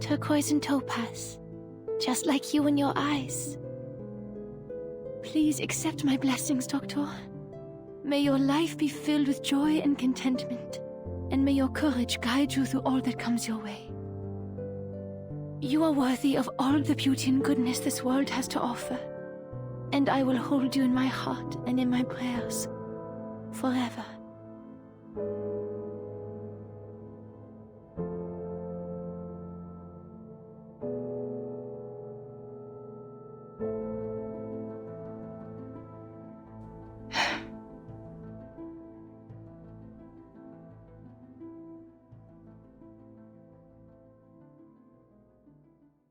Turquoise and topaz, just like you and your eyes. Please accept my blessings, Doctor. May your life be filled with joy and contentment, and may your courage guide you through all that comes your way. You are worthy of all the beauty and goodness this world has to offer, and I will hold you in my heart and in my prayers forever.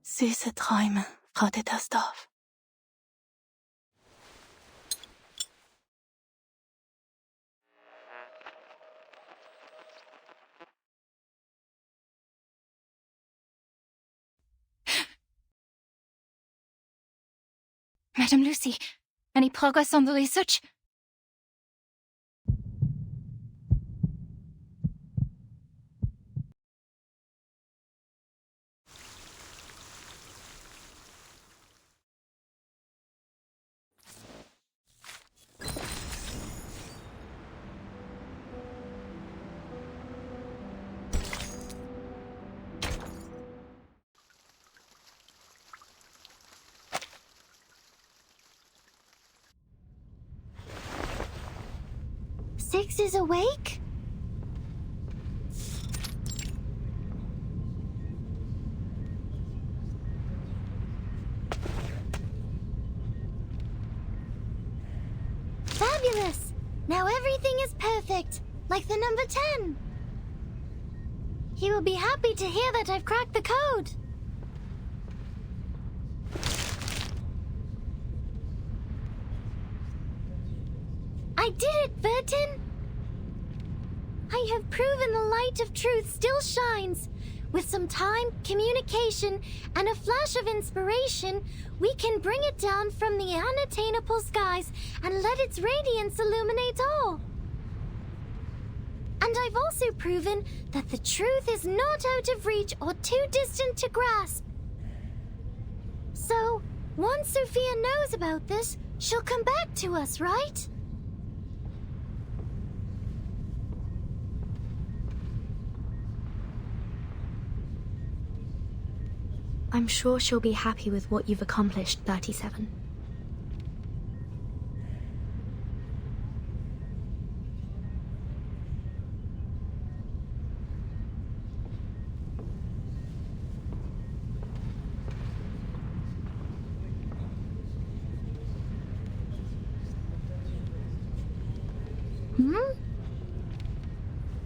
Süße Träume, Frau Dittersdorf. Madam Lucy, any progress on the research? Six is awake? Fabulous! Now everything is perfect, like the number 10. He will be happy to hear that I've cracked the code. I did it, Burton! I have proven the light of truth still shines. With some time, communication, and a flash of inspiration, we can bring it down from the unattainable skies and let its radiance illuminate all. And I've also proven that the truth is not out of reach or too distant to grasp. So, once Sophia knows about this, she'll come back to us, right? I'm sure she'll be happy with what you've accomplished, 37.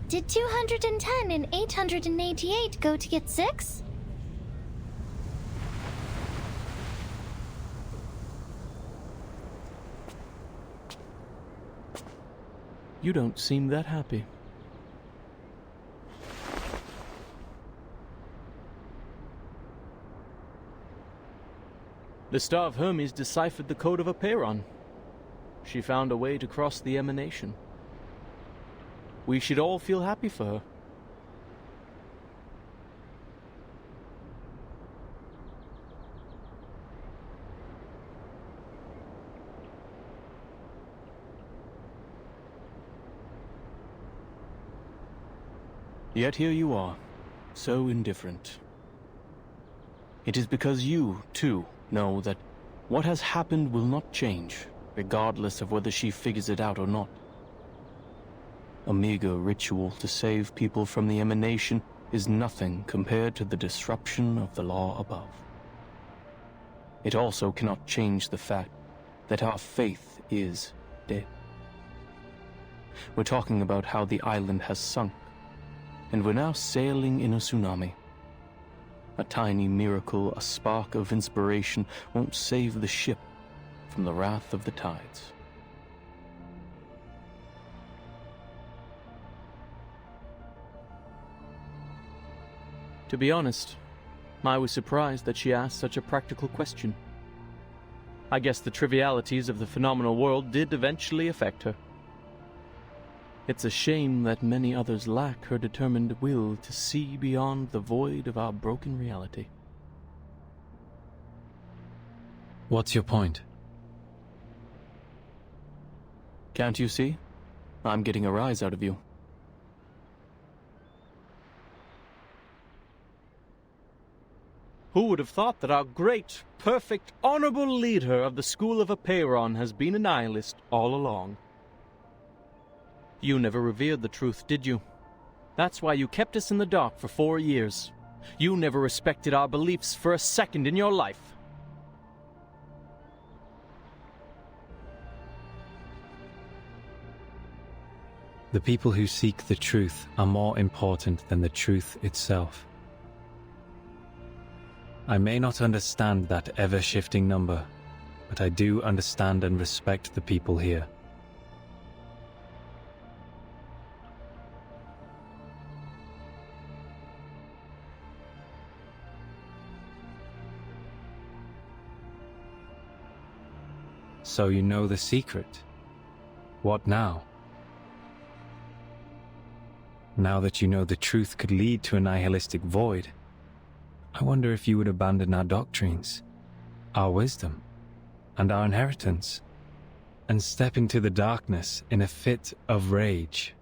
Did 210 and 888 go to get 6? You don't seem that happy. The Star of Hermes deciphered the code of Aperon. She found a way to cross the emanation. We should all feel happy for her. Yet here you are, so indifferent. It is because you, too, know that what has happened will not change, regardless of whether she figures it out or not. A meager ritual to save people from the emanation is nothing compared to the disruption of the law above. it also cannot change the fact that our faith is dead. We're talking about how the island has sunk, and we're now sailing in a tsunami. A tiny miracle, a spark of inspiration, won't save the ship from the wrath of the tides. To be honest, I was surprised that she asked such a practical question. I guess the trivialities of the phenomenal world did eventually affect her. It's a shame that many others lack her determined will to see beyond the void of our broken reality. What's your point? Can't you see? I'm getting a rise out of you. Who would have thought that our great, perfect, honorable leader of the School of Apeiron has been a nihilist all along? You never revered the truth, did you? That's why you kept us in the dark for 4 years. You never respected our beliefs for a second in your life. The people who seek the truth are more important than the truth itself. I may not understand that ever-shifting number, but I do understand and respect the people here. So you know the secret. What now? Now that you know the truth could lead to a nihilistic void, I wonder if you would abandon our doctrines, our wisdom, and our inheritance, and step into the darkness in a fit of rage.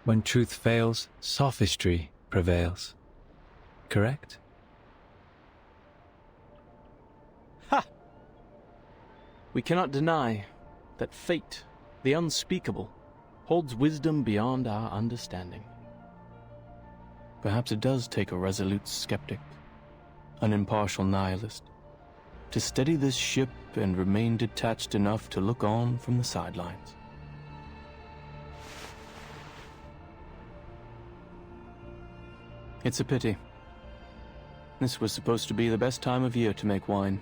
When truth fails, sophistry prevails. Correct? Ha! We cannot deny that fate, the unspeakable, holds wisdom beyond our understanding. Perhaps it does take a resolute skeptic, an impartial nihilist, to steady this ship and remain detached enough to look on from the sidelines. It's a pity. This was supposed to be the best time of year to make wine.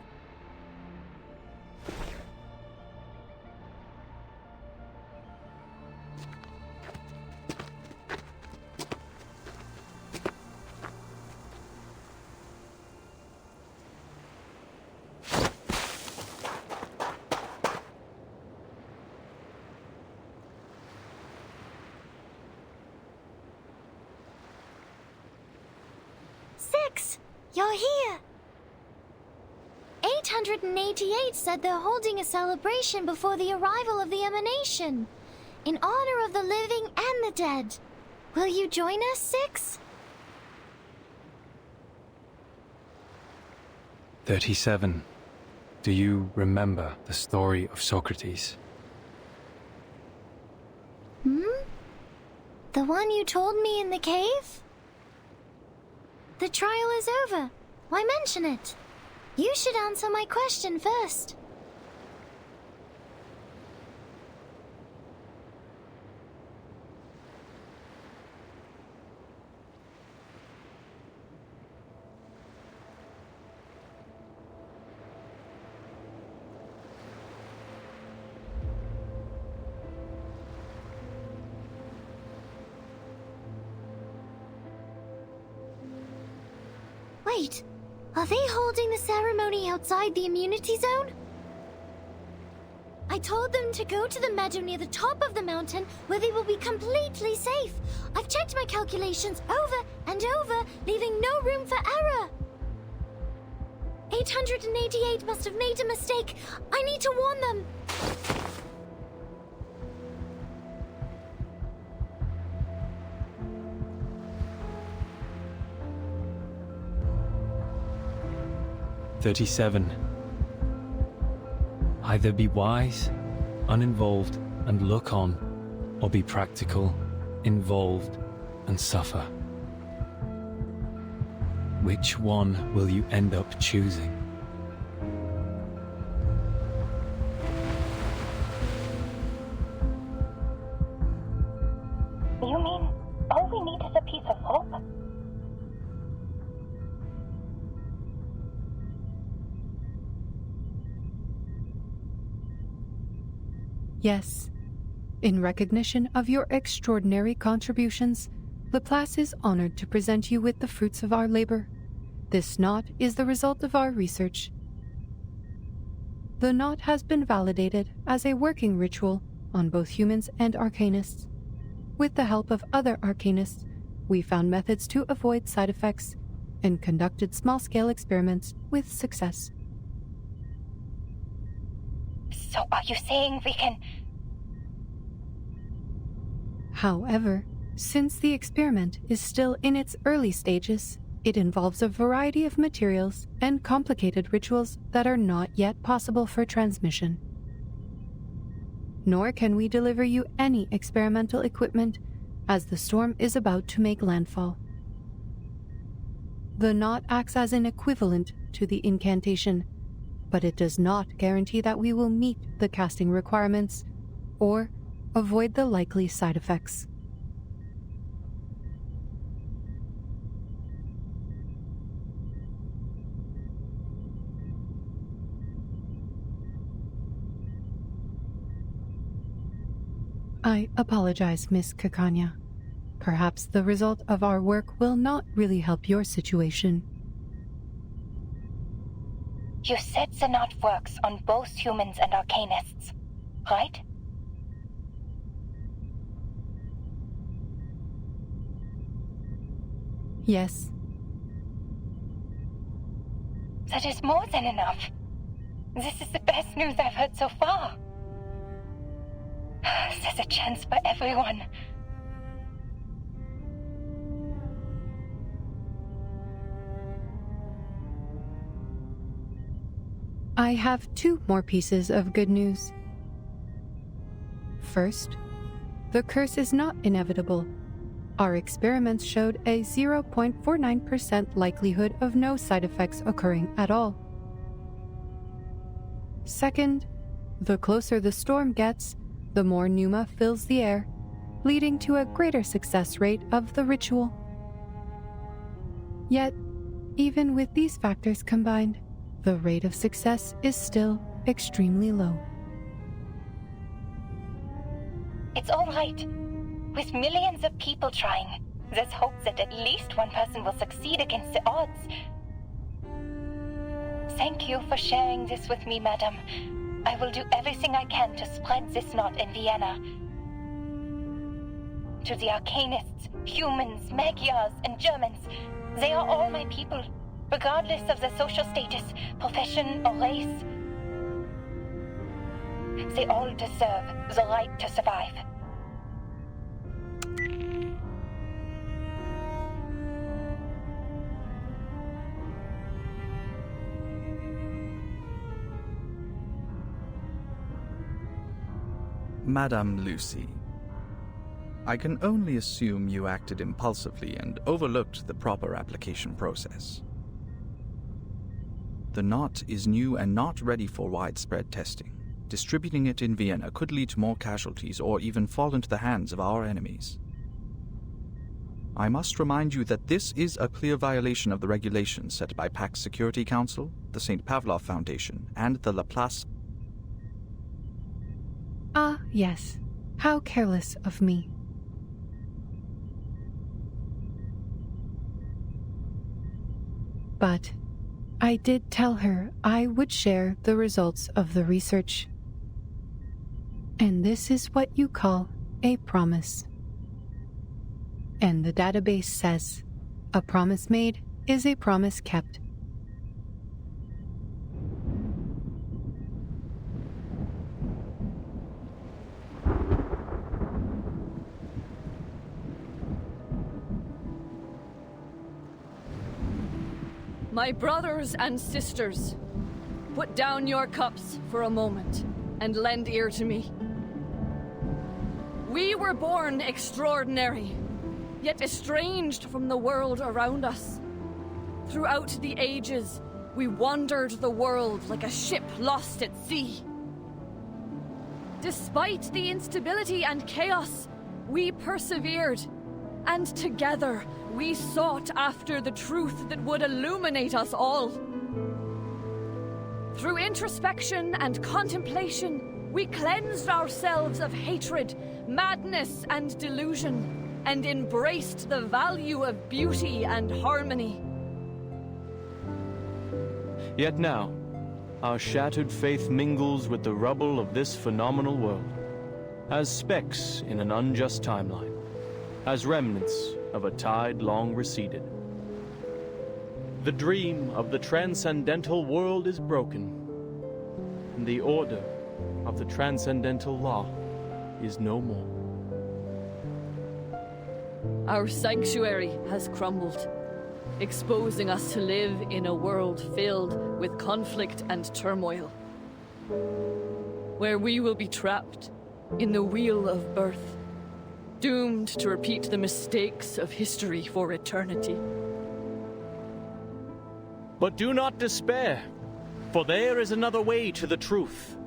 Six! You're here! 888 said they're holding a celebration before the arrival of the emanation, in honor of the living and the dead. Will you join us, Six? 37. Do you remember the story of Socrates? The one you told me in the cave? The trial is over. Why mention it? You should answer my question first. Wait, are they holding the ceremony outside the immunity zone? I told them to go to the meadow near the top of the mountain where they will be completely safe. I've checked my calculations over and over, leaving no room for error. 888 must have made a mistake. I need to warn them. "37. Either be wise, uninvolved, and look on, or be practical, involved, and suffer." Which one will you end up choosing? You mean all we need is a piece of hope? Yes. In recognition of your extraordinary contributions, Laplace is honored to present you with the fruits of our labor. This knot is the result of our research. The knot has been validated as a working ritual on both humans and arcanists. With the help of other arcanists, we found methods to avoid side effects and conducted small-scale experiments with success. So are you saying we can... However, since the experiment is still in its early stages, it involves a variety of materials and complicated rituals that are not yet possible for transmission. Nor can we deliver you any experimental equipment, as the storm is about to make landfall. The knot acts as an equivalent to the incantation, but it does not guarantee that we will meet the casting requirements or avoid the likely side effects. I apologize, Miss Kakanya. Perhaps the result of our work will not really help your situation. You said the knot works on both humans and arcanists, right? Yes. That is more than enough. This is the best news I've heard so far. There's a chance for everyone. I have 2 more pieces of good news. First, the curse is not inevitable. Our experiments showed a 0.49% likelihood of no side effects occurring at all. Second, the closer the storm gets, the more pneuma fills the air, leading to a greater success rate of the ritual. Yet, even with these factors combined, the rate of success is still extremely low. It's all right. With millions of people trying, there's hope that at least one person will succeed against the odds. Thank you for sharing this with me, madam. I will do everything I can to spread this knot in Vienna. To the Arcanists, humans, Magyars, and Germans, they are all my people, regardless of their social status, profession, or race. They all deserve the right to survive. Madame Lucy, I can only assume you acted impulsively and overlooked the proper application process. The knot is new and not ready for widespread testing. Distributing it in Vienna could lead to more casualties or even fall into the hands of our enemies. I must remind you that this is a clear violation of the regulations set by Pax Security Council, the St. Pavlov Foundation, and the Laplace. Ah, yes. How careless of me. But I did tell her I would share the results of the research. And this is what you call a promise. And the database says, a promise made is a promise kept. My brothers and sisters, put down your cups for a moment and lend ear to me. We were born extraordinary, yet estranged from the world around us. Throughout the ages, we wandered the world like a ship lost at sea. Despite the instability and chaos, we persevered, and together we sought after the truth that would illuminate us all. Through introspection and contemplation, we cleansed ourselves of hatred, madness, and delusion, and embraced the value of beauty and harmony. Yet now, our shattered faith mingles with the rubble of this phenomenal world, as specks in an unjust timeline, as remnants of a tide long receded. The dream of the transcendental world is broken, and the order of the transcendental law is no more. Our sanctuary has crumbled, exposing us to live in a world filled with conflict and turmoil, where we will be trapped in the wheel of birth, doomed to repeat the mistakes of history for eternity. But do not despair, for there is another way to the truth.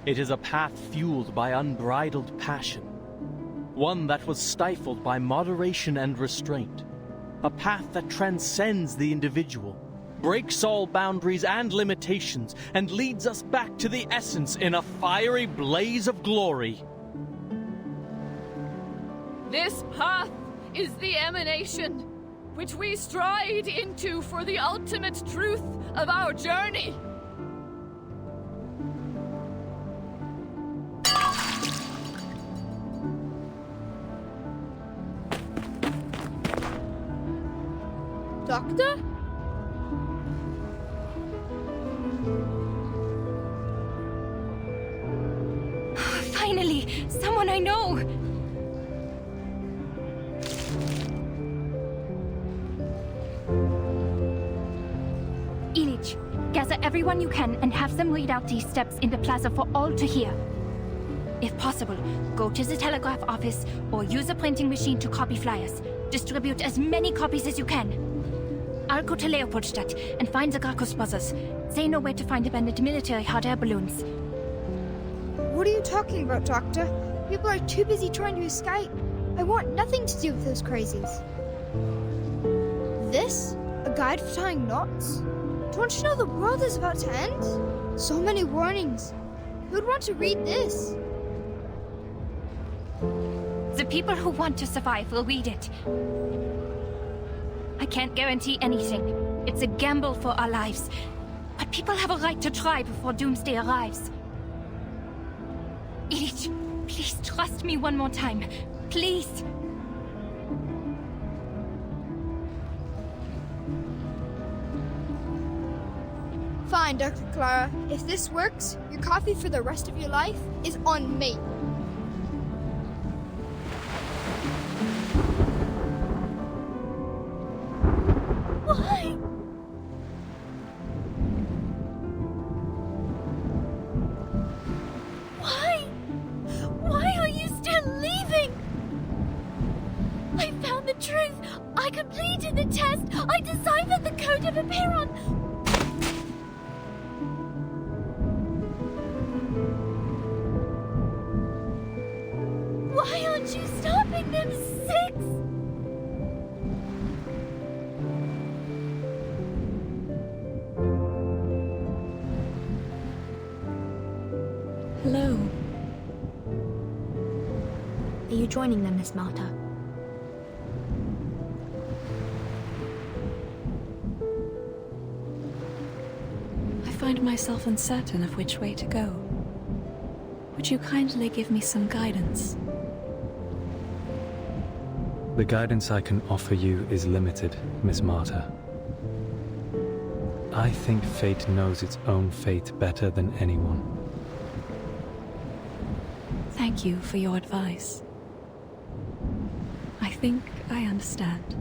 It is a path fueled by unbridled passion, one that was stifled by moderation and restraint, a path that transcends the individual, breaks all boundaries and limitations, and leads us back to the essence in a fiery blaze of glory. This path is the emanation, which we stride into for the ultimate truth of our journey. Doctor? Finally, someone I know! Ilich, gather everyone you can and have them read out these steps in the plaza for all to hear. If possible, go to the telegraph office or use a printing machine to copy flyers. Distribute as many copies as you can. I'll go to Leopoldstadt and find the Gracchus brothers. They know where to find abandoned military hot air balloons. What are you talking about, Doctor? People are too busy trying to escape. I want nothing to do with those crazies. This? A guide for tying knots? Don't you know the world is about to end? So many warnings. Who'd want to read this? The people who want to survive will read it. I can't guarantee anything. It's a gamble for our lives. But people have a right to try before doomsday arrives. Ilich, please trust me one more time. Please. Fine, Dr. Clara. If this works, your coffee for the rest of your life is on me. Why? Why? Why are you still leaving? I found the truth. I completed the test. I deciphered the code of Apiron. Why aren't you stopping them, Six? Hello. Are you joining them, Miss Marta? I find myself uncertain of which way to go. Would you kindly give me some guidance? The guidance I can offer you is limited, Miss Marta. I think fate knows its own fate better than anyone. Thank you for your advice. I think I understand.